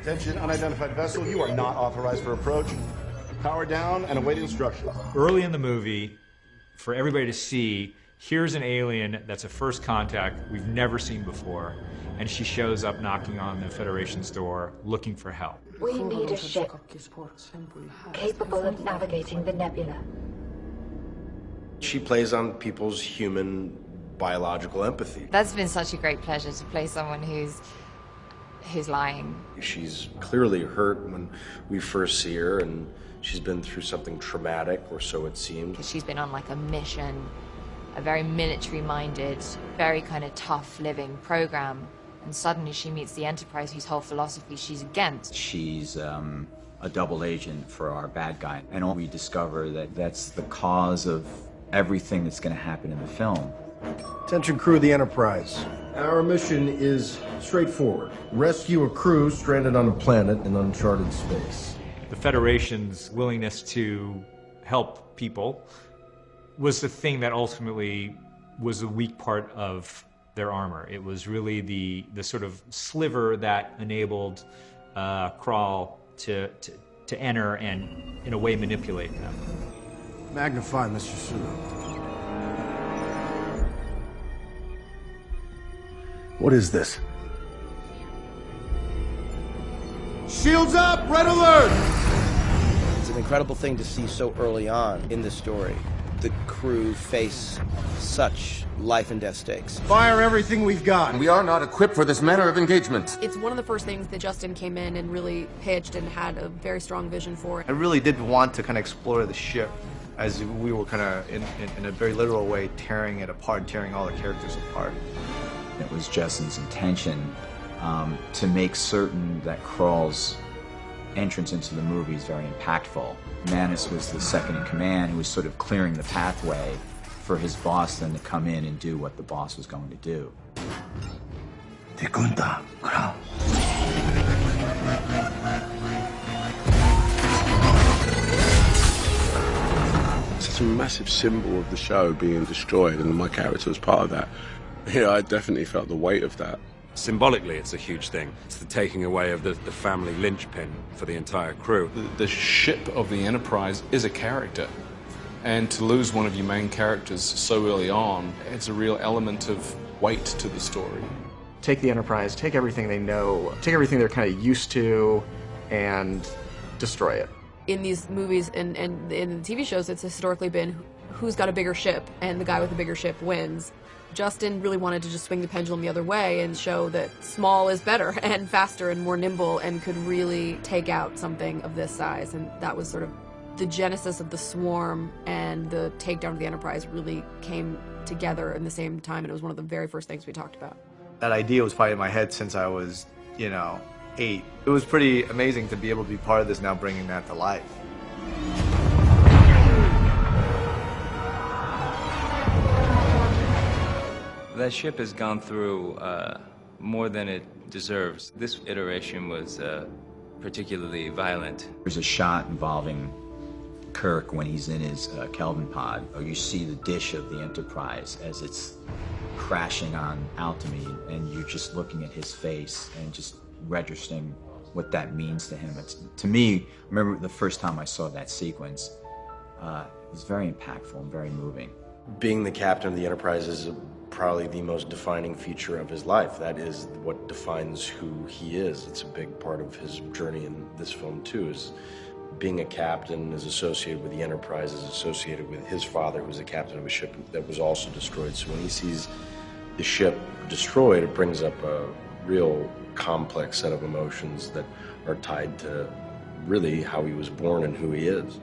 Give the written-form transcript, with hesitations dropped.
Attention, unidentified vessel, you are not authorized for approach. Power down and await instructions. Early in the movie, for everybody to see, here's an alien that's a first contact we've never seen before, and she shows up knocking on the Federation's door looking for help. We need a ship capable of navigating the nebula. She plays on people's human biological empathy. That's been such a great pleasure to play someone who's lying. She's clearly hurt when we first see her, and she's been through something traumatic, or so it seems. She's been on like a mission, a very military-minded, very kind of tough living program, and suddenly she meets the Enterprise, whose whole philosophy she's against. She's a double agent for our bad guy, and we discover that that's the cause of everything that's going to happen in the film. Attention crew of the Enterprise. Our mission is straightforward. Rescue a crew stranded on a planet in uncharted space. The Federation's willingness to help people was the thing that ultimately was the weak part of their armor. It was really the sort of sliver that enabled Krall to enter and, in a way, manipulate them. Magnify, Mr. Sulu. What is this? Shields up! Red alert! It's an incredible thing to see so early on in the story. The crew face such life and death stakes. Fire everything we've got. We are not equipped for this manner of engagement. It's one of the first things that Justin came in and really pitched and had a very strong vision for. I really did want to kind of explore the ship as we were kind of, in a very literal way, tearing it apart, tearing all the characters apart. It was Justin's intention to make certain that Krall's entrance into the movie is very impactful. Manus was the second in command, who was sort of clearing the pathway for his boss then to come in and do what the boss was going to do. Krall. Such a massive symbol of the show being destroyed, and my character was part of that. Yeah, I definitely felt the weight of that. Symbolically, it's a huge thing. It's the taking away of the family linchpin for the entire crew. The ship of the Enterprise is a character. And to lose one of your main characters so early on, it's a real element of weight to the story. Take the Enterprise, take everything they know, take everything they're kind of used to, and destroy it. In these movies and in the TV shows, it's historically been who's got a bigger ship, and the guy with the bigger ship wins. Justin really wanted to just swing the pendulum the other way and show that small is better and faster and more nimble and could really take out something of this size. And that was sort of the genesis of the Swarm, and the takedown of the Enterprise really came together in the same time, and it was one of the very first things we talked about. That idea was probably in my head since I was, 8. It was pretty amazing to be able to be part of this now, bringing that to life. That ship has gone through more than it deserves. This iteration was particularly violent. There's a shot involving Kirk when he's in his Kelvin pod. You see the dish of the Enterprise as it's crashing on Altamide, and you're just looking at his face and just registering what that means to him. To me, I remember the first time I saw that sequence, it was very impactful and very moving. Being the captain of the Enterprise is probably the most defining feature of his life. That is what defines who he is. It's a big part of his journey in this film too, is being a captain is associated with the Enterprise, is associated with his father, who was a captain of a ship that was also destroyed. So when he sees the ship destroyed, it brings up a real complex set of emotions that are tied to really how he was born and who he is.